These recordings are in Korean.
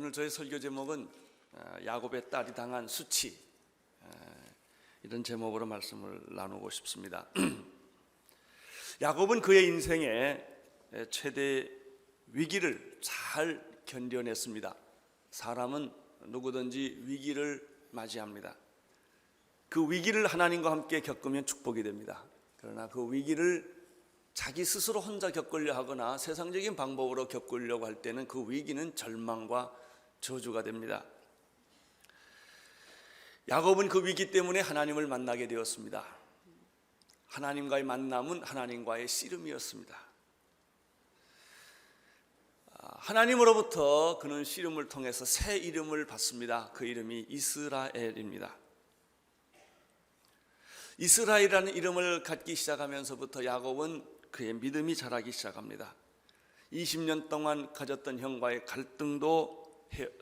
오늘 저희 설교 제목은 야곱의 딸이 당한 수치, 이런 제목으로 말씀을 나누고 싶습니다. 야곱은 그의 인생의 최대 위기를 잘 견뎌냈습니다. 사람은 누구든지 위기를 맞이합니다. 그 위기를 하나님과 함께 겪으면 축복이 됩니다. 그러나 그 위기를 자기 스스로 혼자 겪으려 하거나 세상적인 방법으로 겪으려고 할 때는 그 위기는 절망과 저주가 됩니다. 야곱은 그 위기 때문에 하나님을 만나게 되었습니다. 하나님과의 만남은 하나님과의 씨름이었습니다. 하나님으로부터 그는 씨름을 통해서 새 이름을 받습니다. 그 이름이 이스라엘입니다. 이스라엘이라는 이름을 갖기 시작하면서부터 야곱은 그의 믿음이 자라기 시작합니다. 20년 동안 가졌던 형과의 갈등도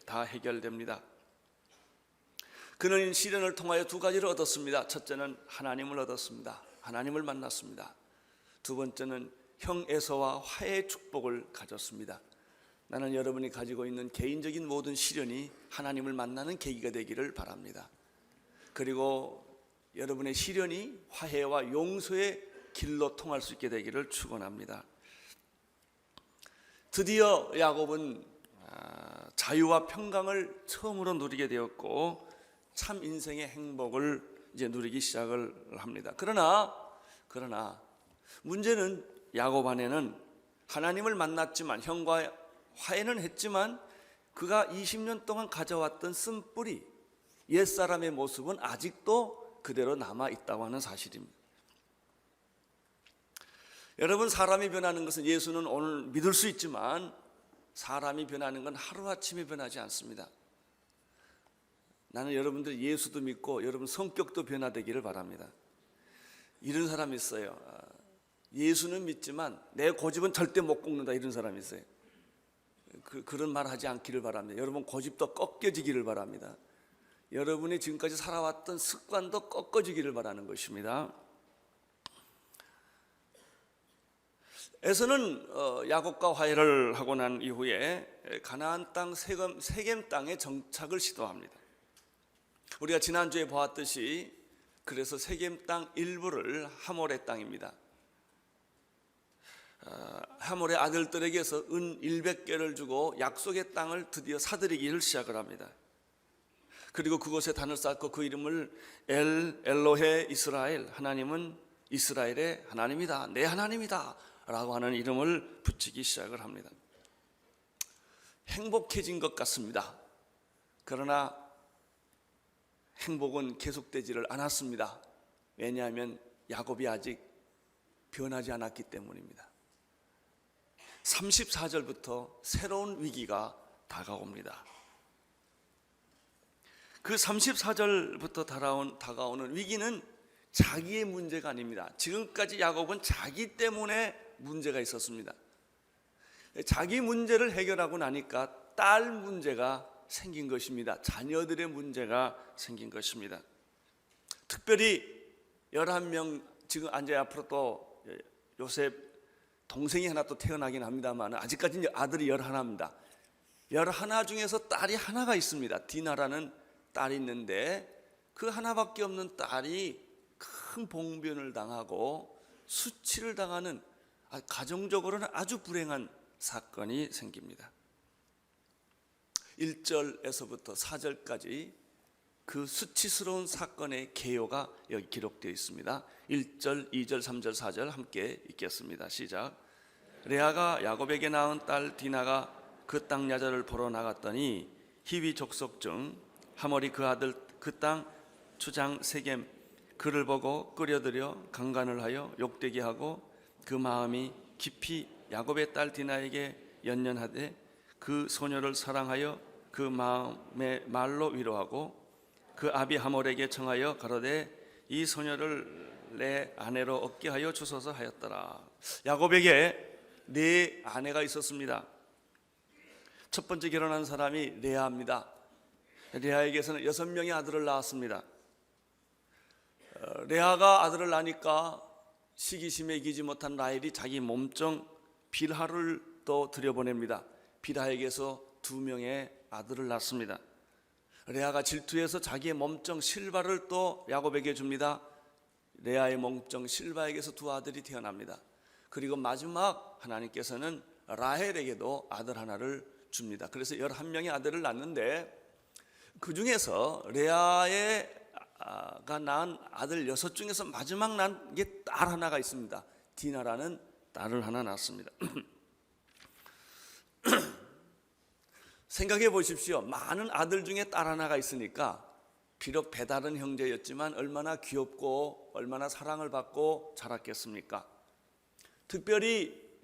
다 해결됩니다. 그는 시련을 통하여 두 가지를 얻었습니다. 첫째는 하나님을 얻었습니다. 하나님을 만났습니다. 두 번째는 형 에서와 화해의 축복을 가졌습니다. 나는 여러분이 가지고 있는 개인적인 모든 시련이 하나님을 만나는 계기가 되기를 바랍니다. 그리고 여러분의 시련이 화해와 용서의 길로 통할 수 있게 되기를 축원합니다. 드디어 야곱은 자유와 평강을 처음으로 누리게 되었고 참 인생의 행복을 이제 누리기 시작을 합니다. 그러나 문제는 야곱 안에는 하나님을 만났지만 형과 화해는 했지만 그가 20년 동안 가져왔던 쓴뿌리 옛사람의 모습은 아직도 그대로 남아 있다고 하는 사실입니다. 여러분, 사람이 변하는 것은 예수는 오늘 믿을 수 있지만 사람이 변하는 건 하루아침에 변하지 않습니다. 나는 여러분들 예수도 믿고 여러분 성격도 변화되기를 바랍니다. 이런 사람이 있어요. 예수는 믿지만 내 고집은 절대 못 꺾는다, 이런 사람이 있어요. 그런 말 하지 않기를 바랍니다. 여러분 고집도 꺾여지기를 바랍니다. 여러분이 지금까지 살아왔던 습관도 꺾어지기를 바라는 것입니다. 에서는 야곱과 화해를 하고 난 이후에 가나안 땅 세겜 땅에 정착을 시도합니다. 우리가 지난주에 보았듯이 그래서 세겜 땅 일부를 하몰의 땅입니다. 하몰의 아들들에게서 은 100개를 주고 약속의 땅을 드디어 사들이기를 시작을 합니다. 그리고 그곳에 단을 쌓고 그 이름을 엘로헤 이스라엘, 하나님은 이스라엘의 하나님이다, 내 하나님이다 라고 하는 이름을 붙이기 시작을 합니다. 행복해진 것 같습니다. 그러나 행복은 계속되지를 않았습니다. 왜냐하면 야곱이 아직 변하지 않았기 때문입니다. 34절부터 새로운 위기가 다가옵니다. 그 34절부터 다가오는 위기는 자기의 문제가 아닙니다. 지금까지 야곱은 자기 때문에 문제가 있었습니다. 자기 문제를 해결하고 나니까 딸 문제가 생긴 것입니다. 자녀들의 문제가 생긴 것입니다. 특별히 11명, 지금 이제 앞으로 또 요셉 동생이 하나 또 태어나긴 합니다만 아직까지는 아들이 11입니다. 11 중에서 딸이 하나가 있습니다. 디나라는 딸이 있는데 그 하나밖에 없는 딸이 큰 봉변을 당하고 수치를 당하는 가정적으로는 아주 불행한 사건이 생깁니다. 1절에서부터 4절까지 그 수치스러운 사건의 개요가 여기 기록되어 있습니다. 1절, 2절, 3절, 4절 함께 읽겠습니다. 시작. 레아가 야곱에게 낳은 딸 디나가 그 땅 야자를 보러 나갔더니 히위 족속 중 하몰이 그 아들 그 땅 주장 세겜 그를 보고 끌어들여 강간을 하여 욕되게 하고 그 마음이 깊이 야곱의 딸 디나에게 연연하되 그 소녀를 사랑하여 그 마음의 말로 위로하고 그 아비 하몰에게 청하여 가로되 이 소녀를 내 아내로 얻게 하여 주소서 하였더라. 야곱에게 네 아내가 있었습니다. 첫 번째 결혼한 사람이 레아입니다. 레아에게서는 6명의 아들을 낳았습니다. 레아가 아들을 낳으니까 시기심에 이기지 못한 라헬이 자기 몸종 빌하를 또 들여보냅니다. 빌하에게서 2명의 아들을 낳습니다. 레아가 질투해서 자기의 몸종 실바를 또 야곱에게 줍니다. 레아의 몸종 실바에게서 두 아들이 태어납니다. 그리고 마지막 하나님께서는 라헬에게도 아들 하나를 줍니다. 그래서 11명의 아들을 낳는데 그 중에서 레아가 낳은 아들 6 중에서 마지막 낳은 게 딸 하나가 있습니다. 디나라는 딸을 하나 낳습니다. 생각해 보십시오. 많은 아들 중에 딸 하나가 있으니까 비록 배다른 형제였지만 얼마나 귀엽고 얼마나 사랑을 받고 자랐겠습니까? 특별히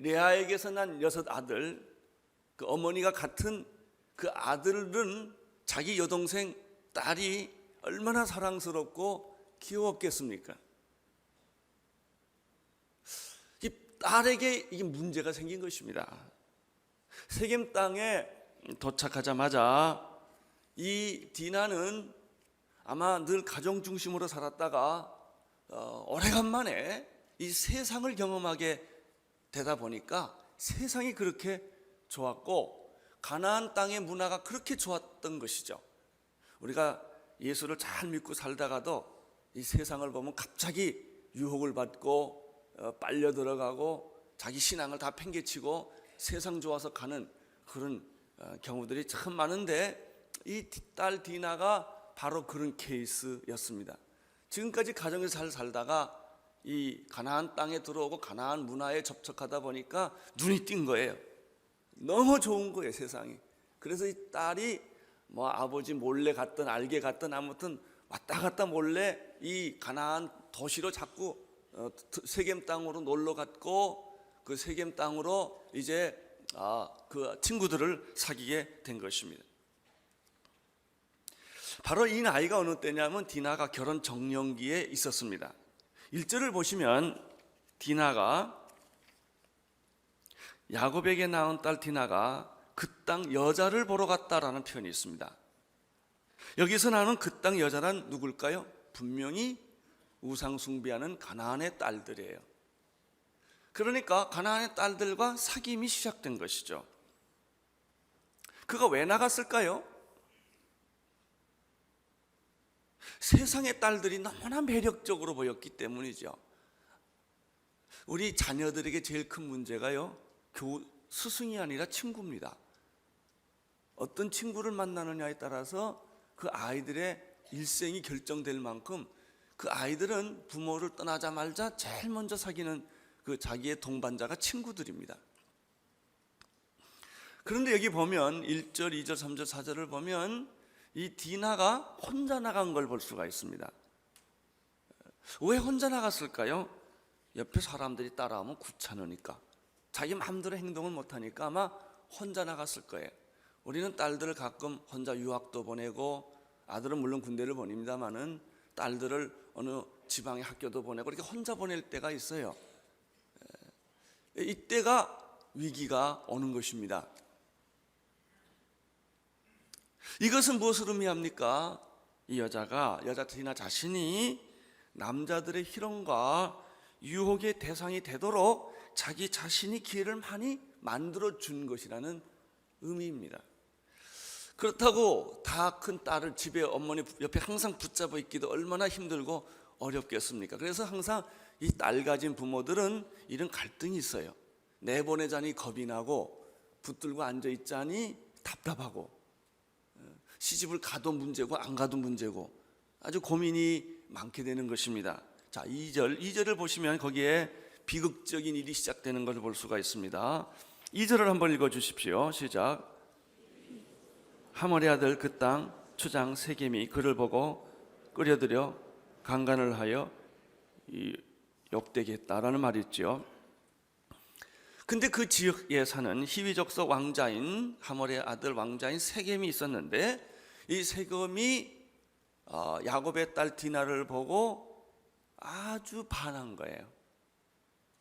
레아에게서 난 6 아들, 그 어머니가 같은 그 아들은 자기 여동생 딸이 얼마나 사랑스럽고 귀여웠겠습니까? 이 딸에게 이게 문제가 생긴 것입니다. 세겜 땅에 도착하자마자 이 디나는 아마 늘 가정 중심으로 살았다가 오래간만에 이 세상을 경험하게 되다 보니까 세상이 그렇게 좋았고 가나안 땅의 문화가 그렇게 좋았던 것이죠. 우리가 예수를 잘 믿고 살다가도 이 세상을 보면 갑자기 유혹을 받고 빨려 들어가고 자기 신앙을 다 팽개치고 세상 좋아서 가는 그런 경우들이 참 많은데 이 딸 디나가 바로 그런 케이스였습니다. 지금까지 가정에서 잘 살다가 이 가나안 땅에 들어오고 가나안 문화에 접촉하다 보니까 눈이 띈 거예요. 너무 좋은 거예요, 세상이. 그래서 이 딸이 뭐 아버지 몰래 갔든 알게 갔든 아무튼 왔다 갔다 몰래 이 가나안 도시로 자꾸 세겜 땅으로 놀러 갔고 그 세겜 땅으로 이제 그 친구들을 사귀게 된 것입니다. 바로 이 나이가 어느 때냐면 디나가 결혼 정년기에 있었습니다. 1절을 보시면 디나가 야곱에게 낳은 딸 디나가 그 땅 여자를 보러 갔다라는 표현이 있습니다. 여기서 나오는 그 땅 여자란 누굴까요? 분명히 우상 숭배하는 가나안의 딸들이에요. 그러니까 가나안의 딸들과 사귐이 시작된 것이죠. 그가 왜 나갔을까요? 세상의 딸들이 너무나 매력적으로 보였기 때문이죠. 우리 자녀들에게 제일 큰 문제가요, 스승이 아니라 친구입니다. 어떤 친구를 만나느냐에 따라서 그 아이들의 일생이 결정될 만큼 그 아이들은 부모를 떠나자마자 제일 먼저 사귀는 그 자기의 동반자가 친구들입니다. 그런데 여기 보면 1절, 2절, 3절, 4절을 보면 이 디나가 혼자 나간 걸 볼 수가 있습니다. 왜 혼자 나갔을까요? 옆에 사람들이 따라오면 귀찮으니까, 자기 마음대로 행동을 못하니까 아마 혼자 나갔을 거예요. 우리는 딸들을 가끔 혼자 유학도 보내고, 아들은 물론 군대를 보냅니다마는 딸들을 어느 지방의 학교도 보내고 이렇게 혼자 보낼 때가 있어요. 이때가 위기가 오는 것입니다. 이것은 무엇을 의미합니까? 이 여자 디나 자신이 남자들의 희롱과 유혹의 대상이 되도록 자기 자신이 기회를 많이 만들어 준 것이라는 의미입니다. 그렇다고 다 큰 딸을 집에 어머니 옆에 항상 붙잡아 있기도 얼마나 힘들고 어렵겠습니까? 그래서 항상 이 딸 가진 부모들은 이런 갈등이 있어요. 내보내자니 겁이 나고 붙들고 앉아 있자니 답답하고, 시집을 가도 문제고 안 가도 문제고 아주 고민이 많게 되는 것입니다. 자, 2절을 보시면 거기에 비극적인 일이 시작되는 것을 볼 수가 있습니다. 2절을 한번 읽어 주십시오. 시작. 하몰의 아들 그 땅 추장 세겜이 그를 보고 끌어들여 강간을 하여 욕되게 했다라는 말이 있죠. 근데 그 지역에 사는 히위 족속 왕자인 하몰의 아들 왕자인 세겜이 있었는데, 이 세겜이 야곱의 딸 디나를 보고 아주 반한 거예요.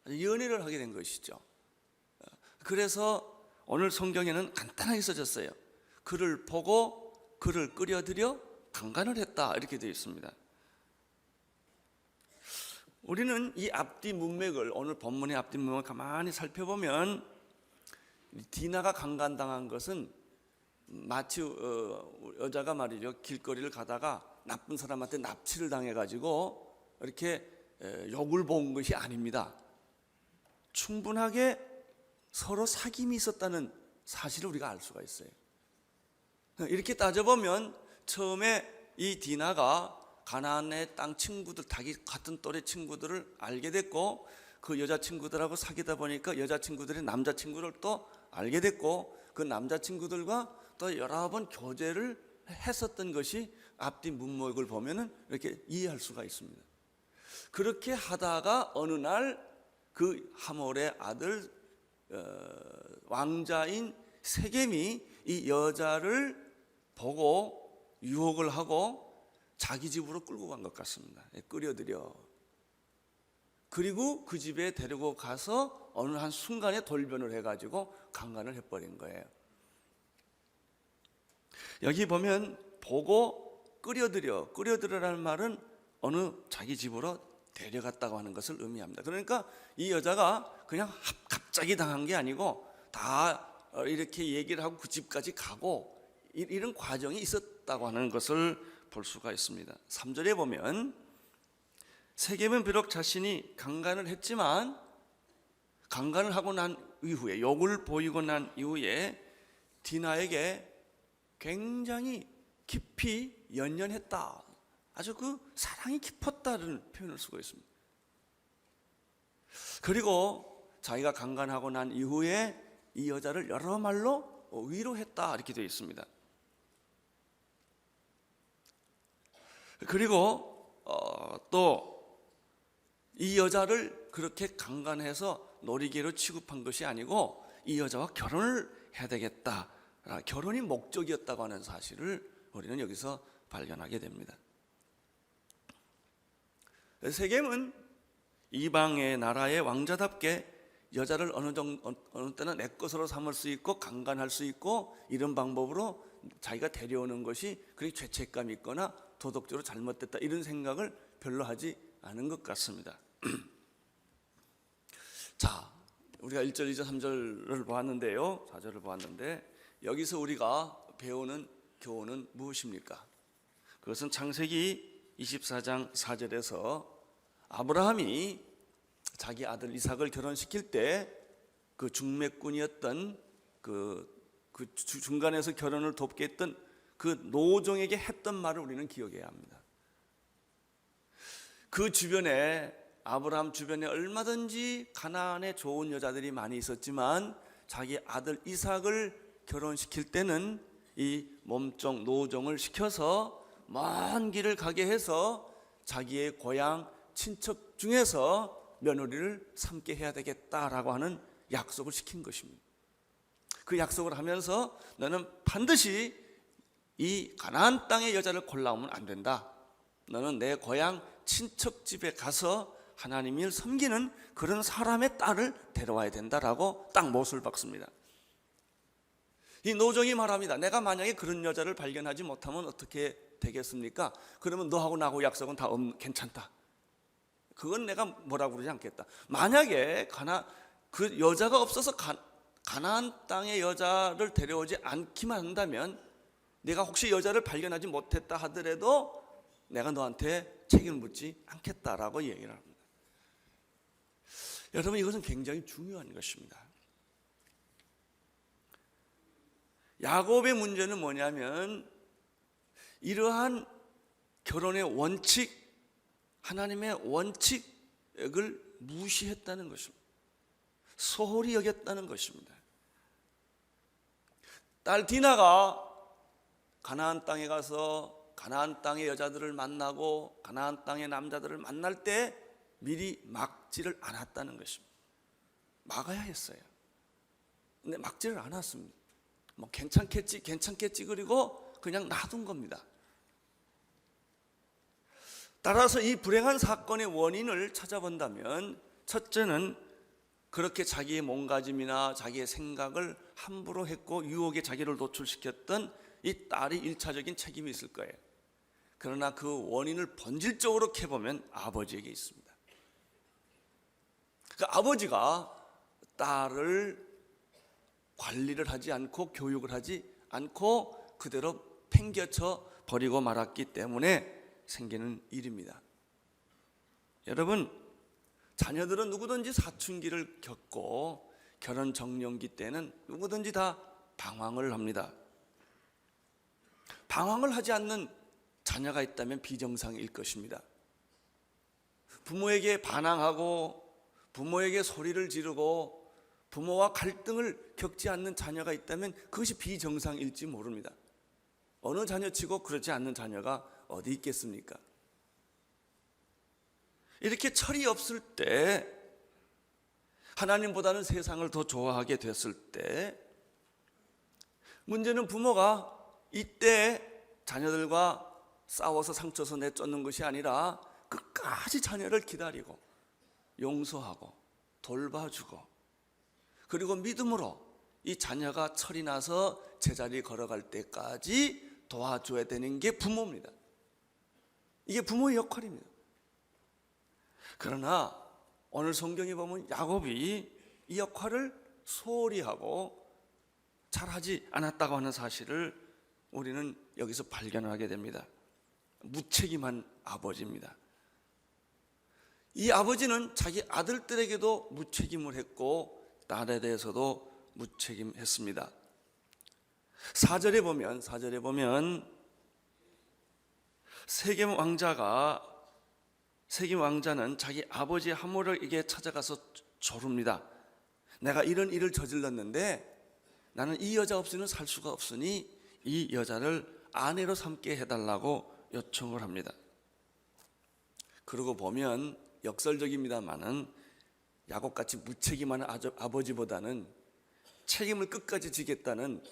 연애를 하게 된 것이죠. 그래서 오늘 성경에는 간단하게 써졌어요. 그를 보고 그를 끌어들여 강간을 했다, 이렇게 되어 있습니다. 우리는 이 앞뒤 문맥을, 오늘 본문의 앞뒤 문맥을 가만히 살펴보면 디나가 강간당한 것은 마치 여자가 말이죠, 길거리를 가다가 나쁜 사람한테 납치를 당해가지고 이렇게 욕을 본 것이 아닙니다. 충분하게 서로 사귐이 있었다는 사실을 우리가 알 수가 있어요. 이렇게 따져보면 처음에 이 디나가 가나안의 땅 친구들, 자기 같은 또래 친구들을 알게 됐고, 그 여자친구들하고 사귀다 보니까 여자친구들이 남자친구를 또 알게 됐고, 그 남자친구들과 또 여러 번 교제를 했었던 것이 앞뒤 문맥을 보면은 이렇게 이해할 수가 있습니다. 그렇게 하다가 어느 날 그 하몰의 아들 왕자인 세겜이 이 여자를 보고 유혹을 하고 자기 집으로 끌고 간 것 같습니다. 끌어들여. 그리고 그 집에 데리고 가서 어느 한 순간에 돌변을 해가지고 강간을 해버린 거예요. 여기 보면 보고 끌어들여라는 말은 어느 자기 집으로 데려갔다고 하는 것을 의미합니다. 그러니까 이 여자가 그냥 갑자기 당한 게 아니고 다 이렇게 얘기를 하고 그 집까지 가고 이런 과정이 있었다고 하는 것을 볼 수가 있습니다. 3절에 보면 세겜은 비록 자신이 강간을 했지만 강간을 하고 난 이후에, 욕을 보이고 난 이후에 디나에게 굉장히 깊이 연연했다, 아주 그 사랑이 깊었다는 표현을 쓰고 있습니다. 그리고 자기가 강간하고 난 이후에 이 여자를 여러 말로 위로했다, 이렇게 되어 있습니다. 그리고 또 이 여자를 그렇게 강간해서 놀이개로 취급한 것이 아니고 이 여자와 결혼을 해야 되겠다, 결혼이 목적이었다고 하는 사실을 우리는 여기서 발견하게 됩니다. 세겜은 이방의 나라의 왕자답게 여자를 어느 때는 내 것으로 삼을 수 있고 강간할 수 있고 이런 방법으로 자기가 데려오는 것이 그렇게 죄책감이 있거나 도덕적으로 잘못됐다, 이런 생각을 별로 하지 않은 것 같습니다. 자, 우리가 1절, 2절, 3절을 보았는데요, 4절을 보았는데 여기서 우리가 배우는 교훈은 무엇입니까? 그것은 창세기 24장 4절에서 아브라함이 자기 아들 이삭을 결혼시킬 때 그 중매꾼이었던 그 중간에서 결혼을 돕게 했던 그 노종에게 했던 말을 우리는 기억해야 합니다. 그 주변에, 아브라함 주변에 얼마든지 가나안에 좋은 여자들이 많이 있었지만 자기 아들 이삭을 결혼시킬 때는 이 몸종 노종을 시켜서 먼 길을 가게 해서 자기의 고향 친척 중에서 며느리를 삼게 해야 되겠다라고 하는 약속을 시킨 것입니다. 그 약속을 하면서 너는 반드시 이 가나안 땅의 여자를 골라오면 안 된다, 너는 내 고향 친척 집에 가서 하나님을 섬기는 그런 사람의 딸을 데려와야 된다라고 딱 못을 박습니다. 이 노종이 말합니다. 내가 만약에 그런 여자를 발견하지 못하면 어떻게 되겠습니까? 그러면 너하고 나하고 약속은 다 괜찮다, 그건 내가 뭐라고 그러지 않겠다. 만약에 그 여자가 없어서 가나안 땅의 여자를 데려오지 않기만 한다면, 내가 혹시 여자를 발견하지 못했다 하더라도 내가 너한테 책임을 묻지 않겠다라고 얘기를 합니다. 여러분, 이것은 굉장히 중요한 것입니다. 야곱의 문제는 뭐냐면 이러한 결혼의 원칙, 하나님의 원칙을 무시했다는 것입니다. 소홀히 여겼다는 것입니다. 딸 디나가 가나안 땅에 가서 가나안 땅의 여자들을 만나고 가나안 땅의 남자들을 만날 때 미리 막지를 않았다는 것입니다. 막아야 했어요. 근데 막지를 않았습니다. 뭐 괜찮겠지 그리고 그냥 놔둔 겁니다. 따라서 이 불행한 사건의 원인을 찾아본다면, 첫째는 그렇게 자기의 몸가짐이나 자기의 생각을 함부로 했고 유혹에 자기를 노출시켰던 이 딸이 1차적인 책임이 있을 거예요. 그러나 그 원인을 본질적으로 캐보면 아버지에게 있습니다. 그 아버지가 딸을 관리를 하지 않고 교육을 하지 않고 그대로 팽개쳐 버리고 말았기 때문에 생기는 일입니다. 여러분, 자녀들은 누구든지 사춘기를 겪고 결혼 정년기 때는 누구든지 다 방황을 합니다. 방황을 하지 않는 자녀가 있다면 비정상일 것입니다. 부모에게 반항하고 부모에게 소리를 지르고 부모와 갈등을 겪지 않는 자녀가 있다면 그것이 비정상일지 모릅니다. 어느 자녀치고 그렇지 않는 자녀가 어디 있겠습니까? 이렇게 철이 없을 때, 하나님보다는 세상을 더 좋아하게 됐을 때, 문제는 부모가 이때 자녀들과 싸워서 상처서 내쫓는 것이 아니라 끝까지 자녀를 기다리고 용서하고 돌봐주고, 그리고 믿음으로 이 자녀가 철이 나서 제자리 걸어갈 때까지 도와줘야 되는 게 부모입니다. 이게 부모의 역할입니다. 그러나 오늘 성경에 보면 야곱이 이 역할을 소홀히 하고 잘하지 않았다고 하는 사실을 우리는 여기서 발견하게 됩니다. 무책임한 아버지입니다. 이 아버지는 자기 아들들에게도 무책임을 했고 딸에 대해서도 무책임했습니다. 4절에 보면 세겜 왕자는 자기 아버지 하모르에게 찾아가서 조릅니다. 내가 이런 일을 저질렀는데 나는 이 여자 없이는 살 수가 없으니 이 여자를 아내로 삼게 해달라고 요청을 합니다. 그러고 보면 역설적입니다마는 야곱같이 무책임한 아버지보다는 책임을 끝까지 지겠다는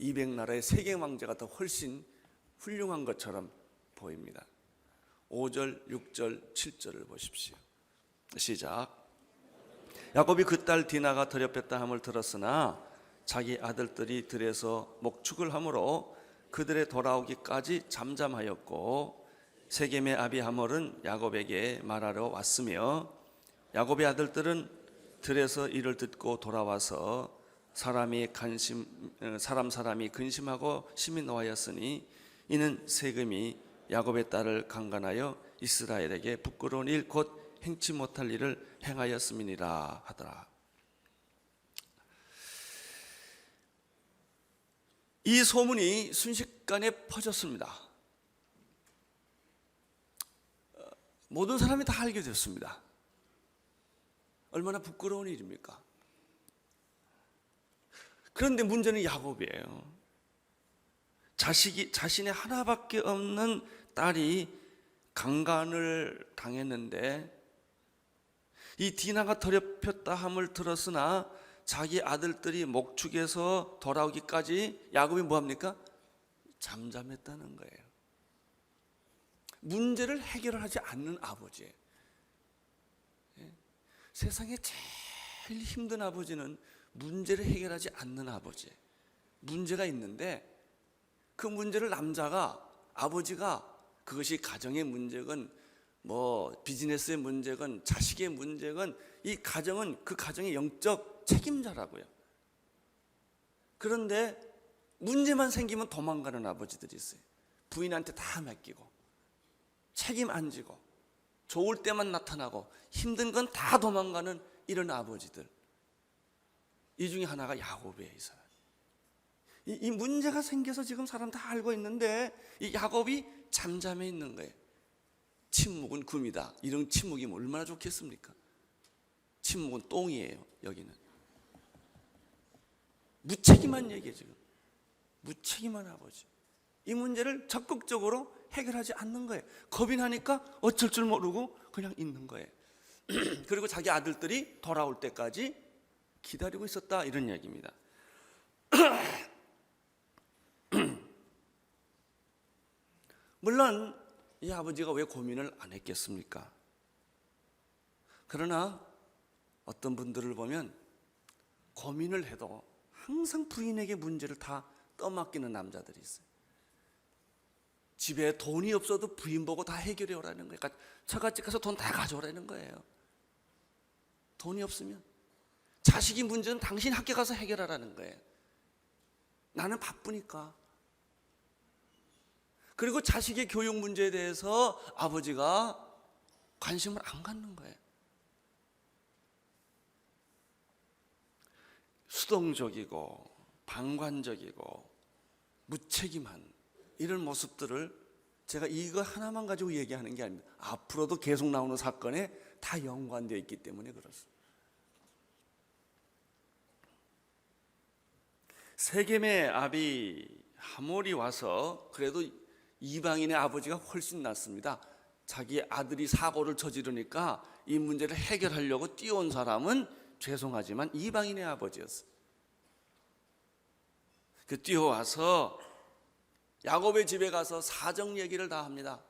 200나라의 세겜 왕자가 더 훨씬 훌륭한 것처럼 보입니다. 5절, 6절, 7절을 보십시오. 시작. 야곱이 그 딸 디나가 더럽혔다 함을 들었으나 자기 아들들이 들에서 목축을 하므로 그들의 돌아오기까지 잠잠하였고, 세겜의 아비 하몰은 야곱에게 말하러 왔으며 야곱의 아들들은 들에서 이를 듣고 돌아와서 사람이 근심하고 심히 노하였으니 이는 세겜이 야곱의 딸을 강간하여 이스라엘에게 부끄러운 일 곧 행치 못할 일을 행하였음이니라 하더라. 이 소문이 순식간에 퍼졌습니다. 모든 사람이 다 알게 됐습니다. 얼마나 부끄러운 일입니까? 그런데 문제는 야곱이에요. 자신의 하나밖에 없는 딸이 강간을 당했는데 이 디나가 더럽혔다 함을 들었으나 자기 아들들이 목축에서 돌아오기까지 야곱이 뭐합니까? 잠잠했다는 거예요. 문제를 해결하지 않는 아버지예요. 세상에 제일 힘든 아버지는 문제를 해결하지 않는 아버지예요. 문제가 있는데 그 문제를 아버지가 그것이 가정의 문제건 비즈니스의 문제건 자식의 문제건 이 가정은 그 가정의 영적 책임자라고요. 그런데 문제만 생기면 도망가는 아버지들이 있어요. 부인한테 다 맡기고 책임 안 지고 좋을 때만 나타나고 힘든 건 다 도망가는 이런 아버지들. 이 중에 하나가 야곱이에요. 이 사람. 이 문제가 생겨서 지금 사람 다 알고 있는데 이 야곱이 잠잠해 있는 거예요. 침묵은 금이다. 이런 침묵이 얼마나 좋겠습니까? 침묵은 똥이에요. 여기는 무책임한 얘기예요. 지금 무책임한 아버지. 이 문제를 적극적으로 해결하지 않는 거예요. 겁이 나니까 어쩔 줄 모르고 그냥 있는 거예요. 그리고 자기 아들들이 돌아올 때까지 기다리고 있었다, 이런 얘기입니다. 물론 이 아버지가 왜 고민을 안 했겠습니까? 그러나 어떤 분들을 보면 고민을 해도 항상 부인에게 문제를 다 떠맡기는 남자들이 있어요. 집에 돈이 없어도 부인 보고 다 해결해 오라는 거예요. 그러니까 처갓집 가서 돈 다 가져오라는 거예요. 돈이 없으면. 자식이 문제는 당신 학교 가서 해결하라는 거예요. 나는 바쁘니까. 그리고 자식의 교육 문제에 대해서 아버지가 관심을 안 갖는 거예요. 수동적이고 방관적이고 무책임한 이런 모습들을 제가 이거 하나만 가지고 얘기하는 게 아닙니다. 앞으로도 계속 나오는 사건에 다 연관되어 있기 때문에 그렇습니다. 세겜의 아비 하몰이 와서 그래도 이방인의 아버지가 훨씬 낫습니다. 자기 아들이 사고를 저지르니까 이 문제를 해결하려고 뛰어온 사람은 죄송하지만 이방인의 아버지였어요. 그 뛰어와서 야곱의 집에 가서 사정 얘기를 다 합니다.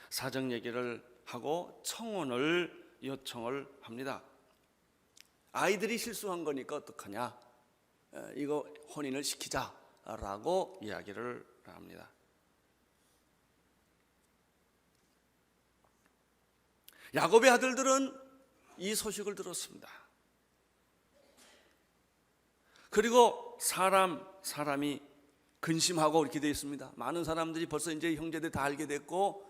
사정 얘기를 하고 청혼을 요청을 합니다. 아이들이 실수한 거니까 어떡하냐, 이거 혼인을 시키자라고 이야기를 합니다. 야곱의 아들들은 이 소식을 들었습니다. 그리고 사람이 근심하고 이렇게 되어 있습니다. 많은 사람들이 벌써 이제 형제들 다 알게 됐고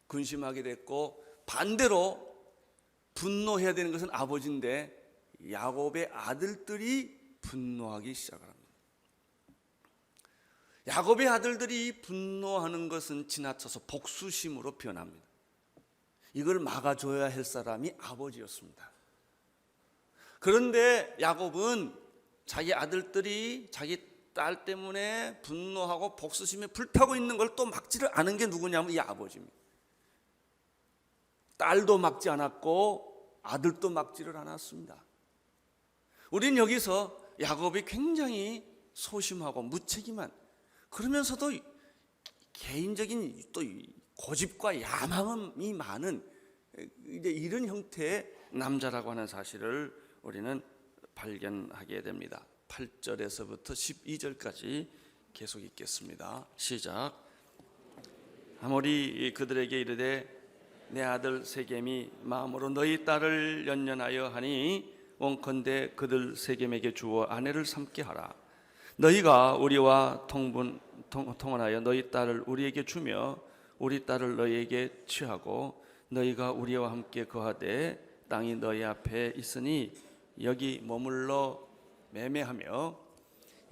근심하게 됐고, 반대로 분노해야 되는 것은 아버지인데 야곱의 아들들이 분노하기 시작을 합니다. 야곱의 아들들이 분노하는 것은 지나쳐서 복수심으로 변합니다. 이걸 막아줘야 할 사람이 아버지였습니다. 그런데 야곱은 자기 아들들이 자기 딸 때문에 분노하고 복수심에 불타고 있는 걸 또 막지를 않은 게 누구냐면 이 아버지입니다. 딸도 막지 않았고 아들도 막지를 않았습니다. 우리는 여기서 야곱이 굉장히 소심하고 무책임한, 그러면서도 개인적인 또 고집과 야망이 많은 이제 이런 형태의 남자라고 하는 사실을 우리는 발견하게 됩니다. 8절에서부터 12절까지 계속 읽겠습니다. 시작. 하몰이 그들에게 이르되 내 아들 세겜이 마음으로 너희 딸을 연연하여 하니 원컨대 그들 세겜에게 주어 아내를 삼게 하라. 너희가 우리와 통혼하여 너희 딸을 우리에게 주며 우리 딸을 너희에게 취하고 너희가 우리와 함께 거하되 땅이 너희 앞에 있으니 여기 머물러 매매하며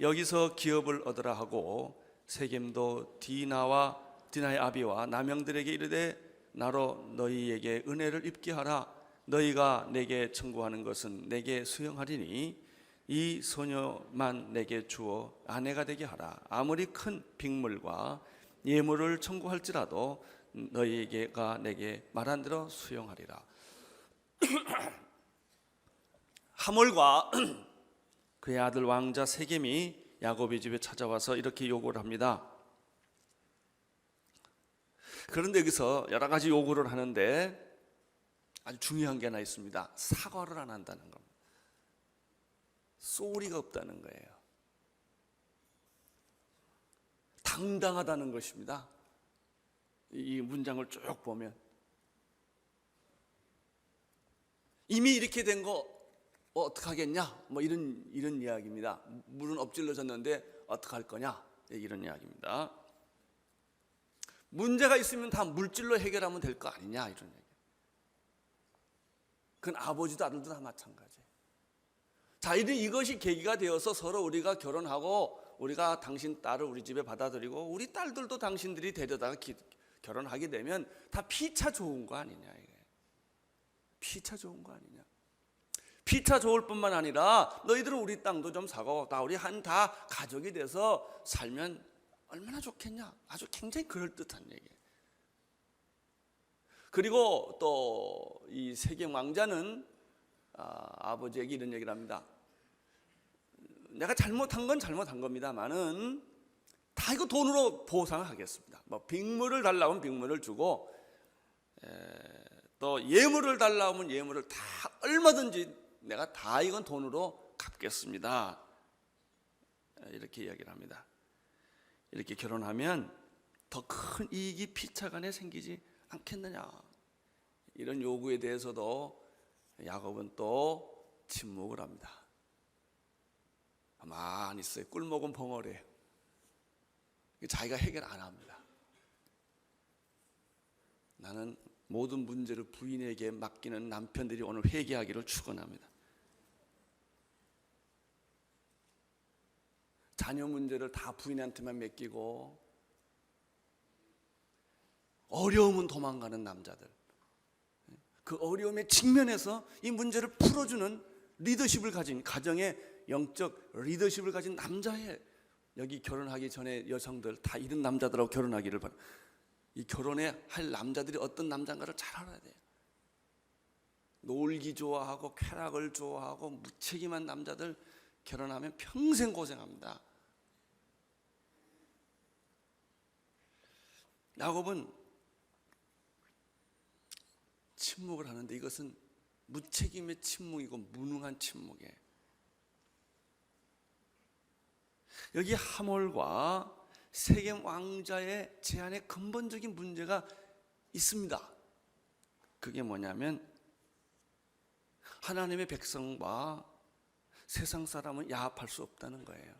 여기서 기업을 얻으라 하고, 세겜도 디나의 아비와 남형들에게 이르되 나로 너희에게 은혜를 입게 하라. 너희가 내게 청구하는 것은 내게 수용하리니 이 소녀만 내게 주어 아내가 되게 하라. 아무리 큰 빅물과 예물을 청구할지라도 너희에게가 내게 말한 대로 수용하리라. 하몰과 그의 아들 왕자 세겜이 야곱의 집에 찾아와서 이렇게 요구를 합니다. 그런데 여기서 여러 가지 요구를 하는데 아주 중요한 게 하나 있습니다. 사과를 안 한다는 겁니다. 쏘리가 없다는 거예요. 당당하다는 것입니다. 이 문장을 쭉 보면 이미 이렇게 된 거 어떡하겠냐, 뭐 이런 이야기입니다. 물은 엎질러졌는데 어떡할 거냐, 이런 이야기입니다. 문제가 있으면 다 물질로 해결하면 될 거 아니냐, 이런 얘기. 그건 아버지도 아들도 다 마찬가지예요. 자, 이것이 계기가 되어서 서로 우리가 결혼하고 우리가 당신 딸을 우리 집에 받아들이고 우리 딸들도 당신들이 데려다가 결혼하게 되면 다 피차 좋은 거 아니냐, 이게. 피차 좋은 거 아니냐. 피차 좋을 뿐만 아니라 너희들은 우리 땅도 좀 사고 우리 다 가족이 돼서 살면 얼마나 좋겠냐. 아주 굉장히 그럴듯한 얘기예요. 그리고 또 이 세겜 왕자는 아버지에게 이런 얘기를 합니다. 내가 잘못한 건 잘못한 겁니다만은 다 이거 돈으로 보상을 하겠습니다. 뭐 빅물을 달라고 하면 빅물을 주고, 또 예물을 달라고 하면 예물을 다 얼마든지 내가 다 이건 돈으로 갚겠습니다. 이렇게 이야기를 합니다. 이렇게 결혼하면 더 큰 이익이 피차간에 생기지 않겠느냐. 이런 요구에 대해서도 야곱은 또 침묵을 합니다. 가만히 있어요. 꿀 먹은 벙어리예요. 자기가 해결 안 합니다. 나는 모든 문제를 부인에게 맡기는 남편들이 오늘 회개하기를 축원합니다. 자녀 문제를 다 부인한테만 맡기고 어려움은 도망가는 남자들, 그 어려움에 직면해서 이 문제를 풀어주는 리더십을 가진, 가정의 영적 리더십을 가진 남자의, 여기 결혼하기 전에 여성들 다 이런 남자들하고 결혼하기를 바랍니다. 이 결혼에 할 남자들이 어떤 남자인가를 잘 알아야 돼요. 놀기 좋아하고 쾌락을 좋아하고 무책임한 남자들 결혼하면 평생 고생합니다. 야곱은 침묵을 하는데 이것은 무책임의 침묵이고 무능한 침묵이에요. 여기 하몰과 세겜 왕자의 제안에 근본적인 문제가 있습니다. 그게 뭐냐면 하나님의 백성과 세상 사람은 야합할 수 없다는 거예요.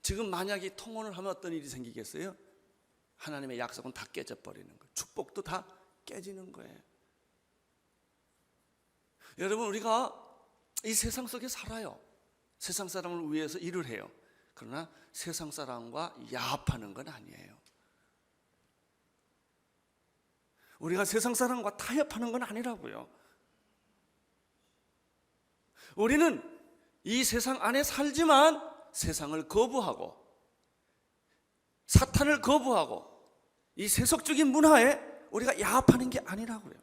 지금 만약에 통혼을 하면 어떤 일이 생기겠어요? 하나님의 약속은 다 깨져버리는 거예요. 축복도 다 깨지는 거예요. 여러분, 우리가 이 세상 속에 살아요. 세상 사람을 위해서 일을 해요. 그러나 세상 사람과 야합하는 건 아니에요. 우리가 세상 사람과 타협하는 건 아니라고요. 우리는 이 세상 안에 살지만 세상을 거부하고 사탄을 거부하고 이 세속적인 문화에 우리가 야합하는 게 아니라고요.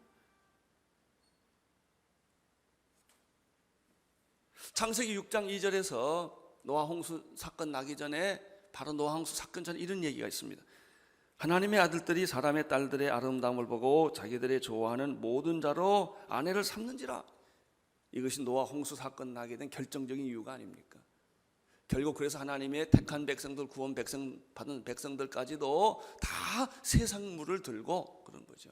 창세기 6장 2절에서 노아 홍수 사건 나기 전에, 바로 노아 홍수 사건 전에 이런 얘기가 있습니다. 하나님의 아들들이 사람의 딸들의 아름다움을 보고 자기들의 좋아하는 모든 자로 아내를 삼는지라. 이것이 노아 홍수 사건 나게 된 결정적인 이유가 아닙니까? 결국 그래서 하나님의 택한 백성들, 구원 백성 받은 백성들까지도 다 세상물을 들고 그런 거죠.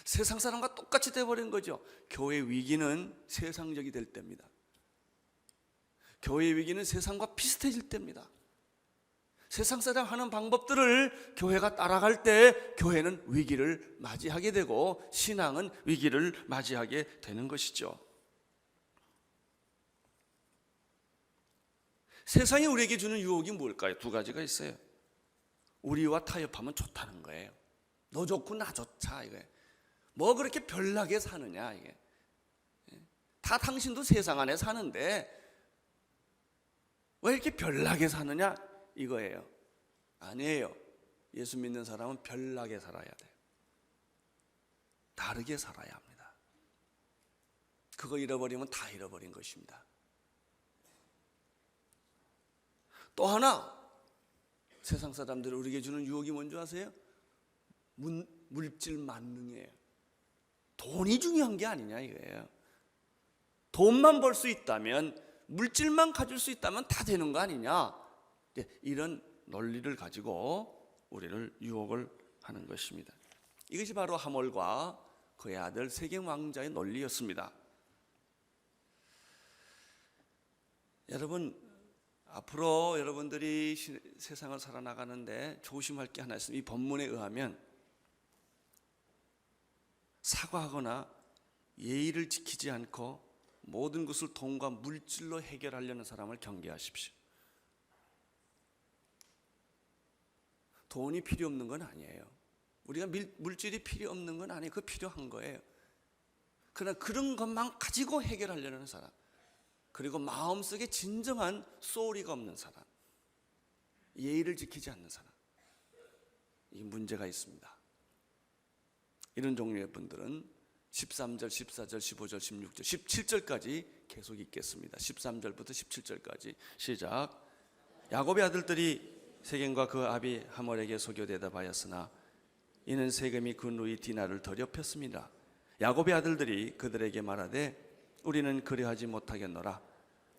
세상 사람과 똑같이 돼버린 거죠. 교회 위기는 세상적이 될 때입니다. 교회 위기는 세상과 비슷해질 때입니다. 세상 사람 하는 방법들을 교회가 따라갈 때 교회는 위기를 맞이하게 되고 신앙은 위기를 맞이하게 되는 것이죠. 세상이 우리에게 주는 유혹이 뭘까요? 두 가지가 있어요. 우리와 타협하면 좋다는 거예요. 너 좋고 나 좋자 이거예요. 뭐 그렇게 별나게 사느냐 이게. 다 당신도 세상 안에 사는데 왜 이렇게 별나게 사느냐 이거예요. 아니에요. 예수 믿는 사람은 별나게 살아야 돼요. 다르게 살아야 합니다. 그거 잃어버리면 다 잃어버린 것입니다. 또 하나, 세상 사람들이 우리에게 주는 유혹이 뭔지 아세요? 물질 만능이에요. 돈이 중요한 게 아니냐 이거예요. 돈만 벌 수 있다면, 물질만 가질 수 있다면 다 되는 거 아니냐, 이런 논리를 가지고 우리를 유혹을 하는 것입니다. 이것이 바로 하몰과 그의 아들 세겜 왕자의 논리였습니다. 여러분, 앞으로 여러분들이 세상을 살아나가는데 조심할 게 하나 있습니다. 이 본문에 의하면 사과하거나 예의를 지키지 않고 모든 것을 돈과 물질로 해결하려는 사람을 경계하십시오. 돈이 필요 없는 건 아니에요. 우리가 물질이 필요 없는 건 아니에요. 그거 필요한 거예요. 그러나 그런 것만 가지고 해결하려는 사람, 그리고 마음속에 진정한 소리가 없는 사람, 예의를 지키지 않는 사람, 이 문제가 있습니다. 이런 종류의 분들은 13절, 14절, 15절, 16절, 17절까지 계속 읽겠습니다. 13절부터 17절까지 시작. 야곱의 아들들이 세겜과 그 아비 하몰에게 소교 대답하였으나 이는 세겜이 그 누이 디나를 더럽혔습니다. 야곱의 아들들이 그들에게 말하되 우리는 그리하지 못하겠노라.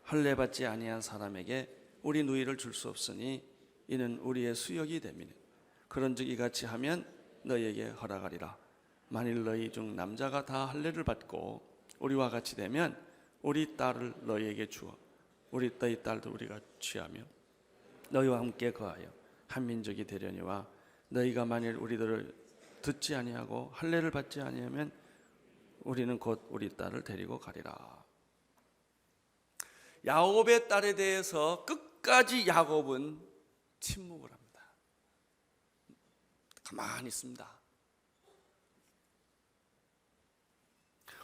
할례받지 아니한 사람에게 우리 누이를 줄 수 없으니 이는 우리의 수역이 됨이니 그런즉 이같이 하면 너희에게 허락하리라. 만일 너희 중 남자가 다 할례를 받고 우리와 같이 되면 우리 딸을 너희에게 주어 우리 너희 딸도 우리가 취하며 너희와 함께 거하여 한 민족이 되려니와 너희가 만일 우리들을 듣지 아니하고 할례를 받지 아니하면 우리는 곧 우리 딸을 데리고 가리라. 야곱의 딸에 대해서 끝까지 야곱은 침묵을 합니다. 가만히 있습니다.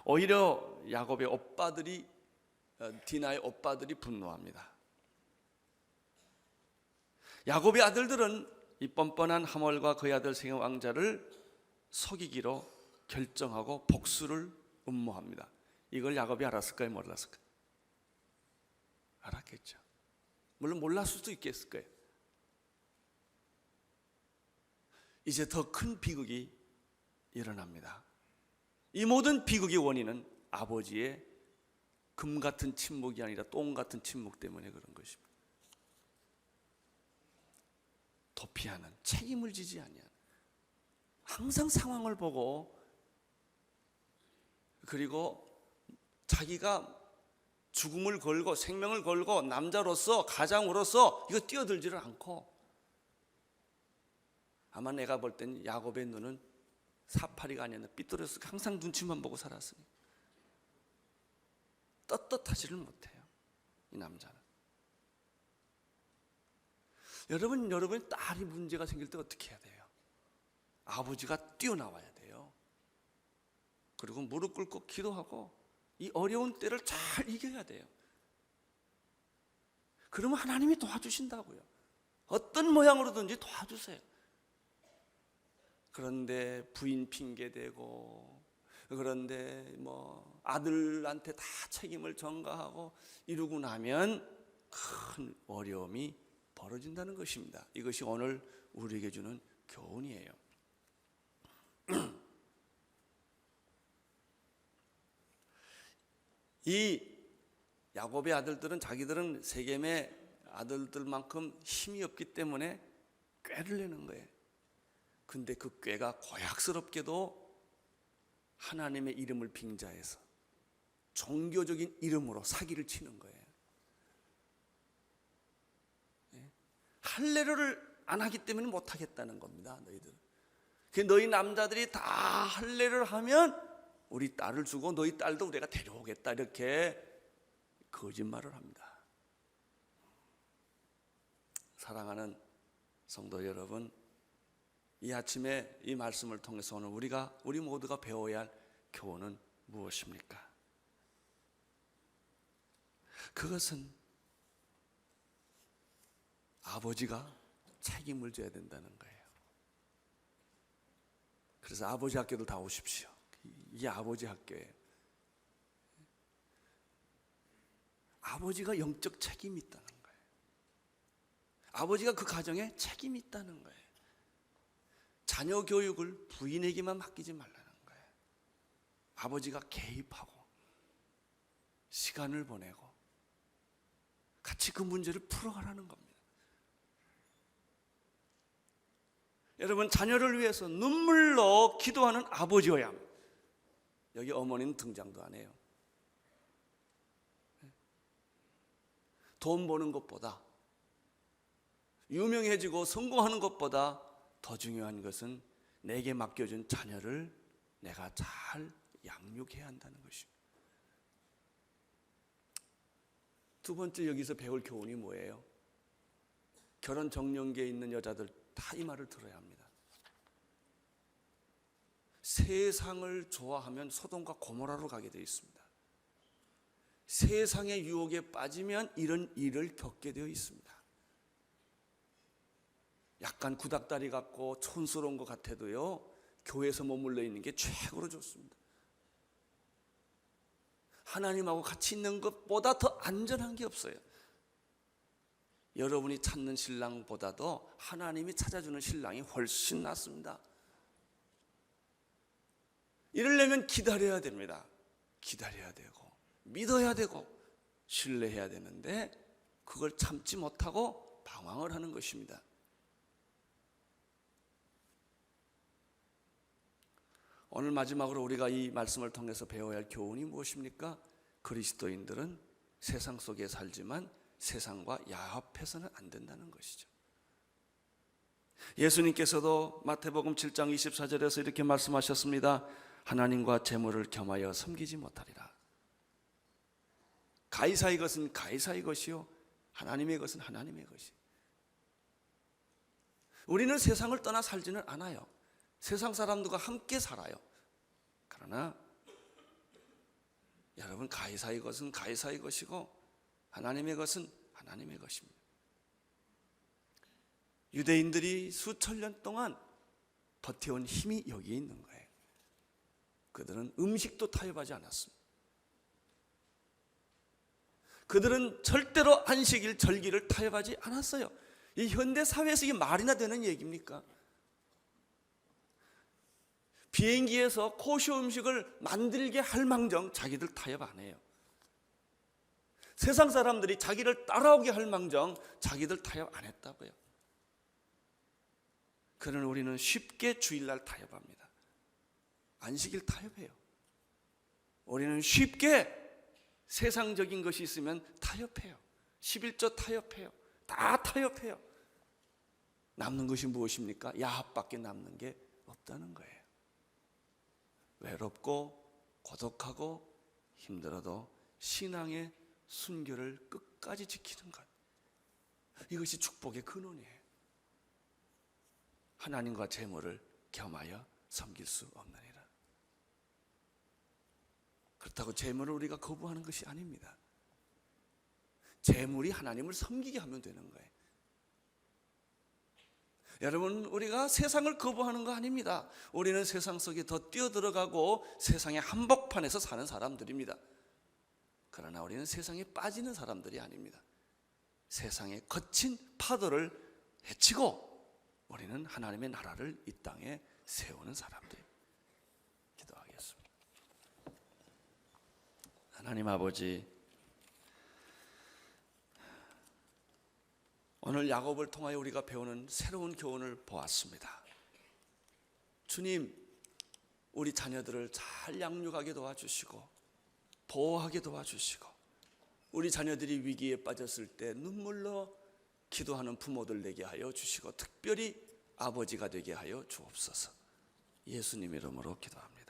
오히려 야곱의 오빠들이, 디나의 오빠들이 분노합니다. 야곱의 아들들은 이 뻔뻔한 하몰과 그의 아들 세겜 왕자를 속이기로 결정하고 복수를 음모합니다. 이걸 야곱이 알았을까요? 몰랐을까요? 알았겠죠. 물론 몰랐을 수도 있겠을 거예요. 이제 더 큰 비극이 일어납니다. 이 모든 비극의 원인은 아버지의 금 같은 침묵이 아니라 똥 같은 침묵 때문에 그런 것입니다. 도피하는, 책임을 지지 아니하는, 항상 상황을 보고, 그리고 자기가 죽음을 걸고 생명을 걸고 남자로서 가장으로서 이거 뛰어들지를 않고, 아마 내가 볼 땐 야곱의 눈은 사파리가 아니었나 삐뚤어서 항상 눈치만 보고 살았으니 떳떳하지를 못해요, 이 남자는. 여러분의 딸이 문제가 생길 때 어떻게 해야 돼요? 아버지가 뛰어나와야 돼요. 그리고 무릎 꿇고 기도하고 이 어려운 때를 잘 이겨야 돼요. 그러면 하나님이 도와주신다고요. 어떤 모양으로든지 도와주세요. 그런데 부인 핑계대고, 그런데 뭐 아들한테 다 책임을 전가하고 이러고 나면 큰 어려움이 벌어진다는 것입니다. 이것이 오늘 우리에게 주는 교훈이에요. 이 야곱의 아들들은 자기들은 세겜의 아들들만큼 힘이 없기 때문에 꾀를 내는 거예요. 근데 그 꾀가 고약스럽게도 하나님의 이름을 빙자해서 종교적인 이름으로 사기를 치는 거예요. 할례를 안 하기 때문에 못 하겠다는 겁니다. 너희들. 너희 남자들이 다 할례를 하면 우리 딸을 주고 너희 딸도 우리가 데려오겠다, 이렇게 거짓말을 합니다. 사랑하는 성도 여러분, 이 아침에 이 말씀을 통해서 오늘 우리 모두가 배워야 할 교훈은 무엇입니까? 그것은 아버지가 책임을 져야 된다는 거예요. 그래서 아버지 학교도 다 오십시오. 이게 아버지 학교예요. 아버지가 영적 책임이 있다는 거예요. 아버지가 그 가정에 책임이 있다는 거예요. 자녀 교육을 부인에게만 맡기지 말라는 거예요. 아버지가 개입하고 시간을 보내고 같이 그 문제를 풀어가라는 겁니다. 여러분, 자녀를 위해서 눈물로 기도하는 아버지여야 합니다. 여기 어머니는 등장도 안 해요. 돈 버는 것보다, 유명해지고 성공하는 것보다 더 중요한 것은 내게 맡겨준 자녀를 내가 잘 양육해야 한다는 것입니다. 두 번째, 여기서 배울 교훈이 뭐예요? 결혼 정년기에 있는 여자들 다 이 말을 들어야 합니다. 세상을 좋아하면 소돔과 고모라로 가게 되어 있습니다. 세상의 유혹에 빠지면 이런 일을 겪게 되어 있습니다. 약간 구닥다리 같고 촌스러운 것 같아도요, 교회에서 머물러 있는 게 최고로 좋습니다. 하나님하고 같이 있는 것보다 더 안전한 게 없어요. 여러분이 찾는 신랑보다도 하나님이 찾아주는 신랑이 훨씬 낫습니다. 이러려면 기다려야 됩니다. 기다려야 되고 믿어야 되고 신뢰해야 되는데 그걸 참지 못하고 방황을 하는 것입니다. 오늘 마지막으로 우리가 이 말씀을 통해서 배워야 할 교훈이 무엇입니까? 그리스도인들은 세상 속에 살지만 세상과 야합해서는 안 된다는 것이죠. 예수님께서도 마태복음 7장 24절에서 이렇게 말씀하셨습니다. 하나님과 재물을 겸하여 섬기지 못하리라. 가이사의 것은 가이사의 것이요 하나님의 것은 하나님의 것이. 우리는 세상을 떠나 살지는 않아요. 세상 사람들과 함께 살아요. 그러나 여러분, 가이사의 것은 가이사의 것이고 하나님의 것은 하나님의 것입니다. 유대인들이 수천 년 동안 버텨온 힘이 여기에 있는 거예요. 그들은 음식도 타협하지 않았습니다. 그들은 절대로 안식일, 절기를 타협하지 않았어요. 이 현대 사회에서 이게 말이나 되는 얘기입니까? 비행기에서 코쇼 음식을 만들게 할 망정 자기들 타협 안 해요. 세상 사람들이 자기를 따라오게 할 망정 자기들 타협 안 했다고요. 그러나 우리는 쉽게 주일날 타협합니다. 안식일 타협해요. 우리는 쉽게 세상적인 것이 있으면 타협해요. 11조 타협해요. 다 타협해요. 남는 것이 무엇입니까? 야합밖에 남는 게 없다는 거예요. 외롭고 고독하고 힘들어도 신앙의 순결을 끝까지 지키는 것, 이것이 축복의 근원이에요. 하나님과 재물을 겸하여 섬길 수 없느니라. 그렇다고 재물을 우리가 거부하는 것이 아닙니다. 재물이 하나님을 섬기게 하면 되는 거예요. 여러분, 우리가 세상을 거부하는 거 아닙니다. 우리는 세상 속에 더 뛰어들어가고 세상의 한복판에서 사는 사람들입니다. 그러나 우리는 세상에 빠지는 사람들이 아닙니다. 세상의 거친 파도를 헤치고 우리는 하나님의 나라를 이 땅에 세우는 사람들입니다. 기도하겠습니다. 하나님 아버지, 오늘 야곱을 통하여 우리가 배우는 새로운 교훈을 보았습니다. 주님, 우리 자녀들을 잘 양육하게 도와주시고 보호하게 도와주시고, 우리 자녀들이 위기에 빠졌을 때 눈물로 기도하는 부모들 되게 하여 주시고, 특별히 아버지가 되게 하여 주옵소서. 예수님 이름으로 기도합니다.